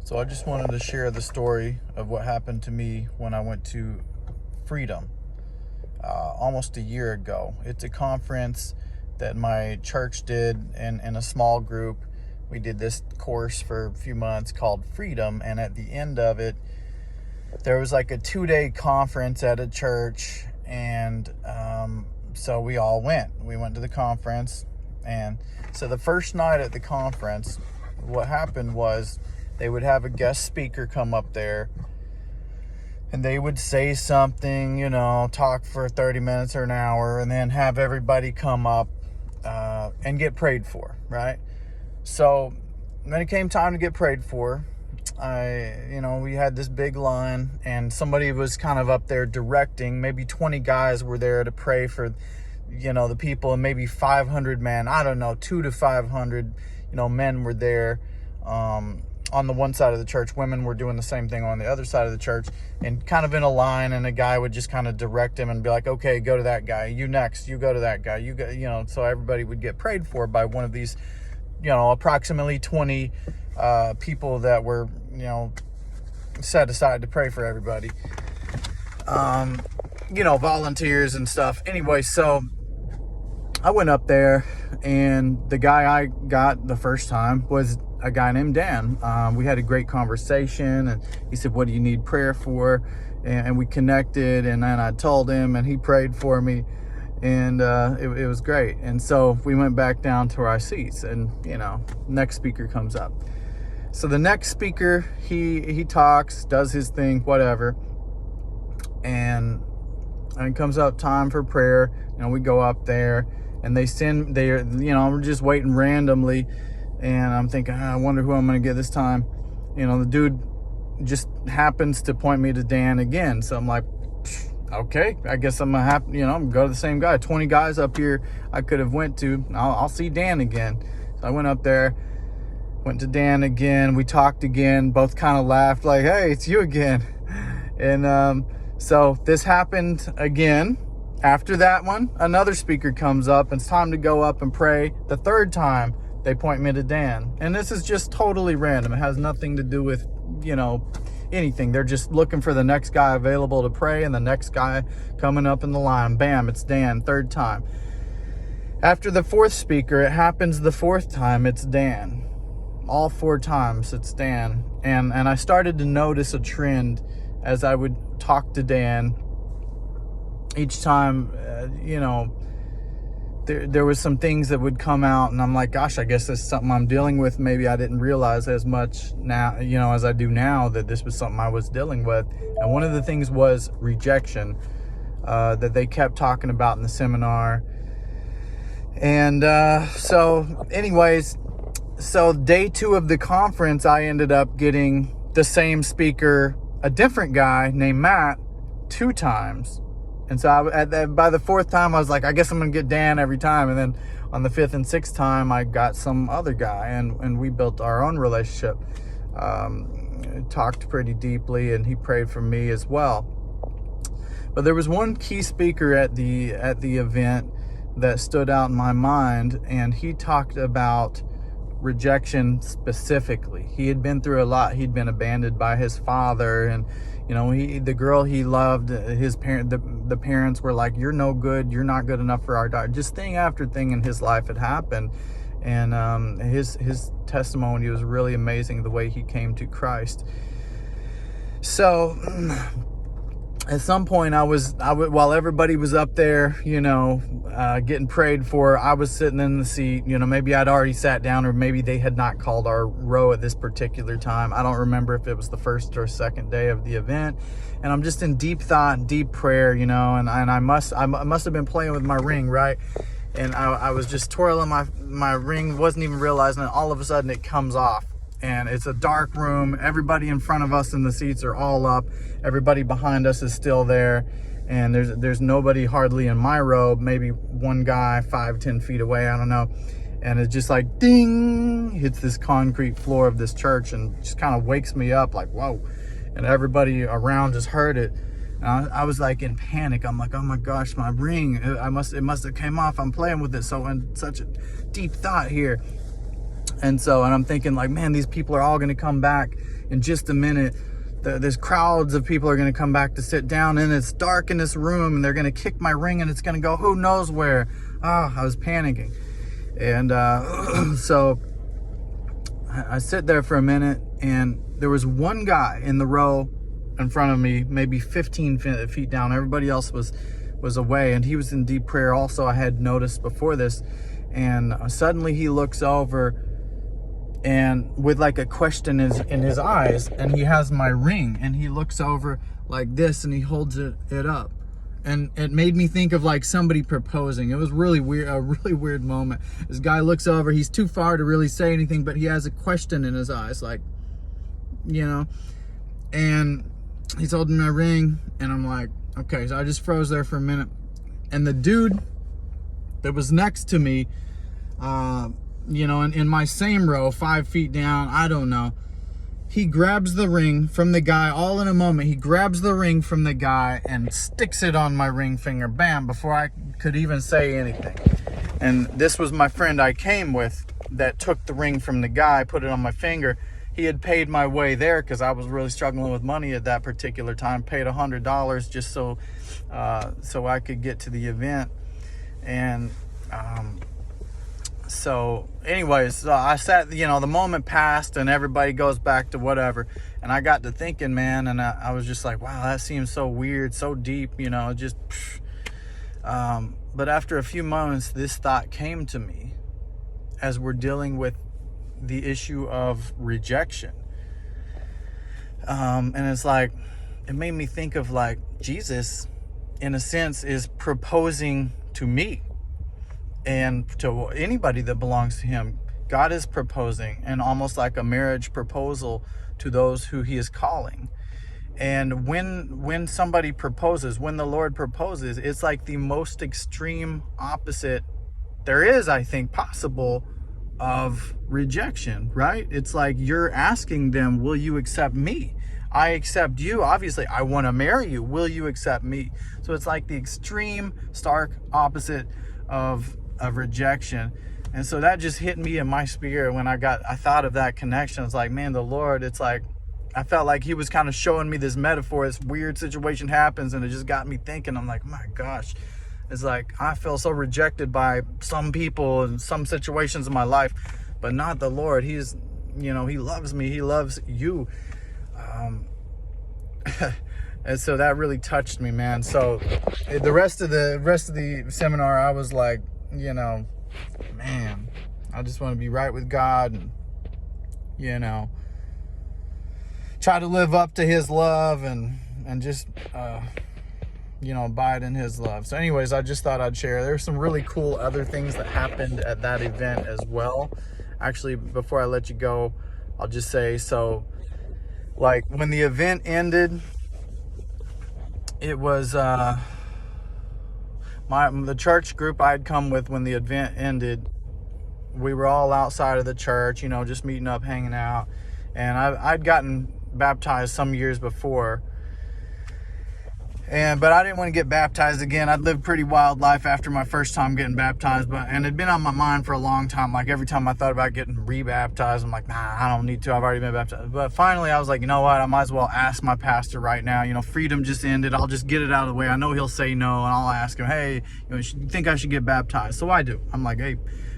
So I just wanted to share the story of what happened to me when I went to Freedom almost a year ago. It's a conference that my church did in a small group. We did this course for a few months called Freedom, and at the end of it, there was like a 2-day conference at a church, and so we all went. We went to the conference, and so the first night at the conference, what happened was they would have a guest speaker come up there, and they would say something, talk for 30 minutes or an hour, and then have everybody come up and get prayed for, right? So when it came time to get prayed for, we had this big line, and somebody was kind of up there directing. Maybe 20 guys were there to pray for, the people, and maybe 500 men, 200 to 500, men were there on the one side of the church. Women were doing the same thing on the other side of the church, and kind of in a line, and a guy would just kind of direct him and be like, okay, go to that guy, you next, you go to that guy, you go, so everybody would get prayed for by one of these, approximately 20 people that were, set aside to pray for everybody. Volunteers and stuff. Anyway, so I went up there, and the guy I got the first time was a guy named Dan. We had a great conversation, and he said, what do you need prayer for? And we connected, and then I told him, and he prayed for me, and it was great. And so we went back down to our seats, and next speaker comes up. So the next speaker, he talks, does his thing, whatever, and it comes up time for prayer. We go up there, and we're just waiting randomly, and I'm thinking, I wonder who I'm going to get this time. The dude just happens to point me to Dan again. So I'm like, okay, I guess I'm going to have, I'm going to go to the same guy. 20 guys up here I could have went to. I'll see Dan again. So I went up there, went to Dan again. We talked again, both kind of laughed like, hey, it's you again. And so this happened again. After that one, another speaker comes up, and it's time to go up and pray. The third time, they point me to Dan. And this is just totally random. It has nothing to do with, anything. They're just looking for the next guy available to pray, and the next guy coming up in the line. Bam, it's Dan, third time. After the fourth speaker, it happens the fourth time, it's Dan. All 4 times, it's Dan. And I started to notice a trend as I would talk to Dan. Each time, there was some things that would come out, and I'm like, gosh, I guess this is something I'm dealing with. Maybe I didn't realize as much now, as I do now, that this was something I was dealing with. And one of the things was rejection, that they kept talking about in the seminar. And so anyways, so day 2 of the conference, I ended up getting the same speaker, a different guy named Matt, 2 times. And so by the 4th time, I was like, I guess I'm going to get Dan every time. And then on the 5th and 6th time, I got some other guy, and we built our own relationship. Talked pretty deeply, and he prayed for me as well. But there was one key speaker at the event that stood out in my mind, and he talked about rejection specifically. He had been through a lot. He'd been abandoned by his father, and the girl he loved, the parents were like, you're no good, you're not good enough for our daughter. Just thing after thing in his life had happened, and his testimony was really amazing, the way he came to Christ. So at some point, while everybody was up there, getting prayed for, I was sitting in the seat. Maybe I'd already sat down, or maybe they had not called our row at this particular time. I don't remember if it was the first or second day of the event. And I'm just in deep thought and deep prayer, and I must have been playing with my ring, right? And I was just twirling my ring, wasn't even realizing it. All of a sudden, it comes off. And it's a dark room. Everybody in front of us in the seats are all up. Everybody behind us is still there. And there's nobody hardly in my row. Maybe one guy 5-10 feet away, I don't know. And it's just like, ding, hits this concrete floor of this church, and just kind of wakes me up like, whoa. And everybody around just heard it. And I was like in panic. I'm like, oh my gosh, my ring. It must have came off. I'm playing with it. So in such a deep thought here. And I'm thinking like, man, these people are all going to come back in just a minute. There's crowds of people are going to come back to sit down, and it's dark in this room, and they're going to kick my ring, and it's going to go who knows where. I was panicking. And so I sit there for a minute, and there was one guy in the row in front of me, maybe 15 feet down. Everybody else was away, and he was in deep prayer also. I had noticed before this, and suddenly he looks over, and with like a question in his eyes, and he has my ring, and he looks over like this, and he holds it up, and it made me think of like somebody proposing. It was really weird, a really weird moment. This guy looks over, he's too far to really say anything, but he has a question in his eyes, like, and he's holding my ring, and I'm like, okay. So I just froze there for a minute, and the dude that was next to me, in my same row, 5 feet down, I don't know, he grabs the ring from the guy all in a moment. He grabs the ring from the guy and sticks it on my ring finger, bam, before I could even say anything. And this was my friend I came with that took the ring from the guy, put it on my finger. He had paid my way there because I was really struggling with money at that particular time. Paid $100 just so I could get to the event. And so anyways, I sat, the moment passed, and everybody goes back to whatever. And I got to thinking, man, and I was just like, wow, that seems so weird, so deep, just. But after a few moments, this thought came to me as we're dealing with the issue of rejection. And it's like, it made me think of like Jesus, in a sense, is proposing to me and to anybody that belongs to him. God is proposing, and almost like a marriage proposal to those who he is calling. And when somebody proposes, when the Lord proposes, it's like the most extreme opposite there is, I think, possible of rejection, right? It's like you're asking them, will you accept me? I accept you. Obviously, I want to marry you. Will you accept me? So it's like the extreme, stark opposite of rejection. And so that just hit me in my spirit when I thought of that connection. It's like, man, the Lord, it's like, I felt like he was kind of showing me this metaphor. This weird situation happens, and it just got me thinking. I'm like, my gosh, it's like I feel so rejected by some people and some situations in my life, but not the Lord. He's, he loves me. He loves you. And so that really touched me, man. So the rest of the seminar, I was like, man, I just want to be right with God, and, try to live up to his love and just, abide in his love. So anyways, I just thought I'd share. There's some really cool other things that happened at that event as well. Actually, before I let you go, I'll just say, so like when the event ended, it was the church group I'd come with. When the event ended, we were all outside of the church, just meeting up, hanging out. And I'd gotten baptized some years before, but I didn't want to get baptized again. I'd lived pretty wild life after my first time getting baptized, and it'd been on my mind for a long time. Like every time I thought about getting re-baptized, I'm like, nah, I don't need to. I've already been baptized. But finally, I was like, you know what? I might as well ask my pastor right now. Freedom just ended. I'll just get it out of the way. I know he'll say no, and I'll ask him, hey, you think I should get baptized? So I do. I'm like, hey,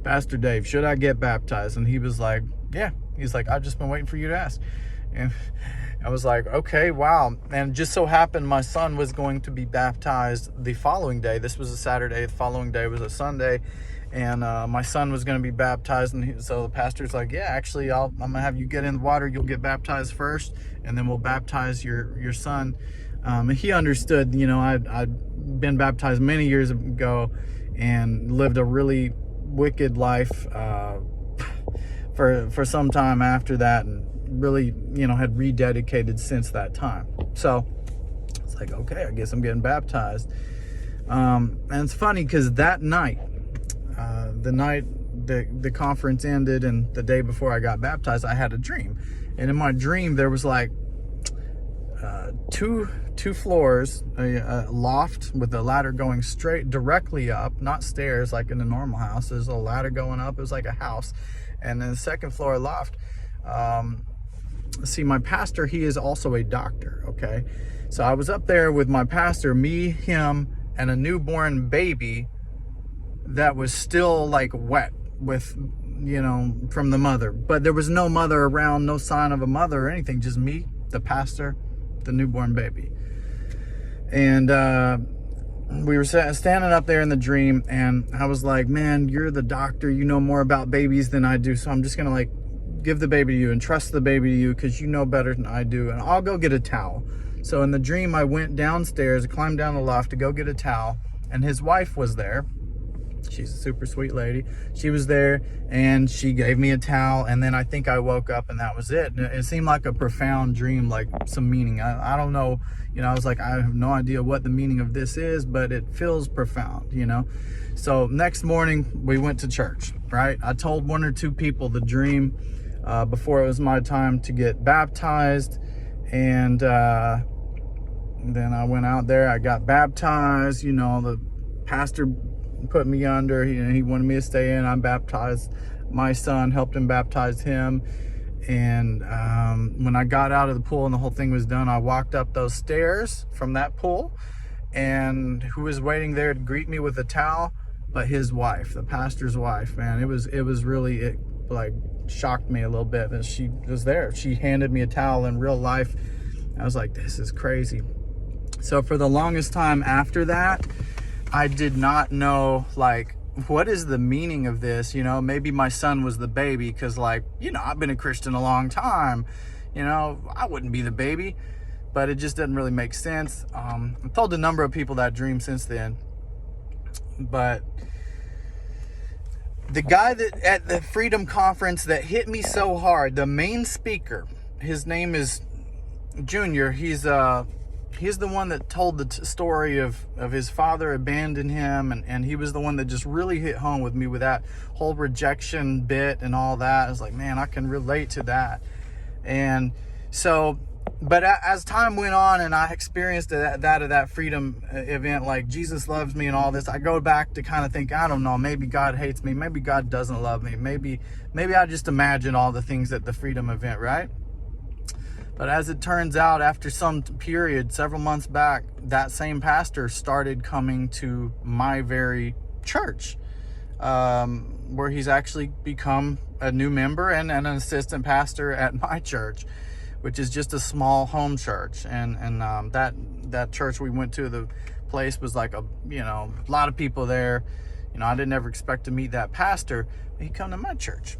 Pastor Dave, should I get baptized? And he was like, yeah. He's like, I've just been waiting for you to ask. And I was like, okay, wow. And just so happened my son was going to be baptized the following day. This was a Saturday. The following day was a Sunday. And my son was going to be baptized. And so the pastor's like, yeah, actually, I'm going to have you get in the water. You'll get baptized first, and then we'll baptize your son. And he understood, I'd been baptized many years ago and lived a really wicked life for some time after that, and really, had rededicated since that time. So it's like, okay, I guess I'm getting baptized. And it's funny because that night, the night the conference ended and the day before I got baptized, I had a dream. And in my dream, there was like two floors, a loft with a ladder going straight directly up, not stairs like in a normal house. There's a ladder going up. It was like a house. And then the second floor loft, see, my pastor, he is also a doctor, okay? So I was up there with my pastor, me, him, and a newborn baby that was still like wet with, you know, from the mother. But there was no mother around, no sign of a mother or anything, just me, the pastor, the newborn baby. And we were standing up there in the dream, and I was like, man, you're the doctor, you know more about babies than I do, so I'm just gonna like give the baby to you and trust the baby to you because you know better than I do, and I'll go get a towel. So in the dream, I went downstairs, climbed down the loft to go get a towel, and his wife was there. She's a super sweet lady. She was there, and she gave me a towel, and then I think I woke up, and that was it. And it seemed like a profound dream, like some meaning. I don't know, you know, I was like, I have no idea what the meaning of this is, but it feels profound, you know. So next morning, we went to church, right? I told one or two people the dream before it was my time to get baptized, and then I went out there, I got baptized, you know, the pastor put me under, he wanted me to stay in. I baptized my son, helped him baptize him, and when I got out of the pool and the whole thing was done, I walked up those stairs from that pool, and who was waiting there to greet me with a towel but his wife, the pastor's wife. Man, it was really, it like shocked me a little bit that she was there. She handed me a towel in real life. I was like, this is crazy. So for the longest time after that, I did not know, like, what is the meaning of this? You know, maybe my son was the baby, because, like, you know, I've been a Christian a long time. You know, I wouldn't be the baby, but it just doesn't really make sense. I've told a number of people that dream since then, but the guy that at the Freedom Conference that hit me so hard, the main speaker, his name is Junior. He's the one that told the story of his father abandoned him, and he was the one that just really hit home with me with that whole rejection bit and all that. I was like, man, I can relate to that. And so, but as time went on and I experienced that Freedom event, like Jesus loves me and all this, I go back to kind of think, I don't know, maybe God hates me, maybe God doesn't love me, maybe I just imagine all the things at the Freedom event, right? But as it turns out, after some period, several months back, that same pastor started coming to my very church, where he's actually become a new member and an assistant pastor at my church, which is just a small home church. And that church we went to, the place was like a lot of people there. You know, I didn't ever expect to meet that pastor, but he'd come to my church.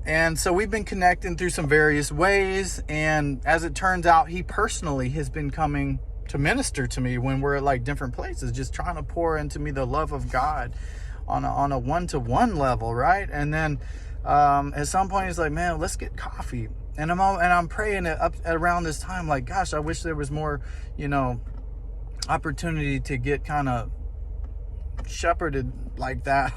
And so we've been connecting through some various ways. And as it turns out, he personally has been coming to minister to me when we're at like different places, just trying to pour into me the love of God on a one-to-one level, right? And then at some point he's like, man, let's get coffee. And I'm praying up around this time, like, gosh, I wish there was more, opportunity to get kind of shepherded like that.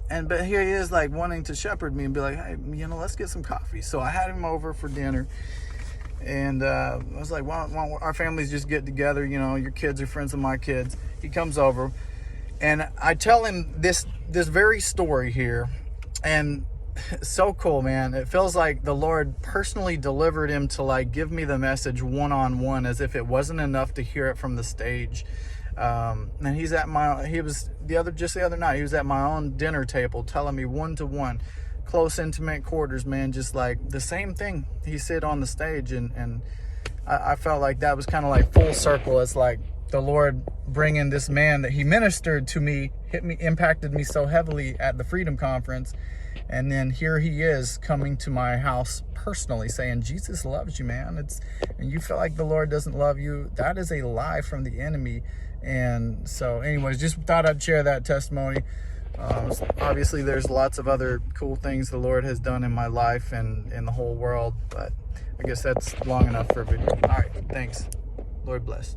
But here he is, like, wanting to shepherd me and be like, hey, let's get some coffee. So I had him over for dinner, and I was like, why don't our families just get together? Your kids are friends of my kids. He comes over, and I tell him this very story here, and it's so cool, man. It feels like the Lord personally delivered him to, like, give me the message one-on-one, as if it wasn't enough to hear it from the stage. And just the other night, he was at my own dinner table telling me one-to-one, close, intimate quarters, man, just like the same thing he said on the stage. And I felt like that was kind of like full circle. It's like the Lord bringing this man that he ministered to me, impacted me so heavily at the Freedom Conference. And then here he is coming to my house personally saying, Jesus loves you, man. And you feel like the Lord doesn't love you. That is a lie from the enemy. And so anyways, just thought I'd share that testimony. Obviously there's lots of other cool things the Lord has done in my life and in the whole world, but I guess that's long enough for a video. All right, thanks. Lord bless.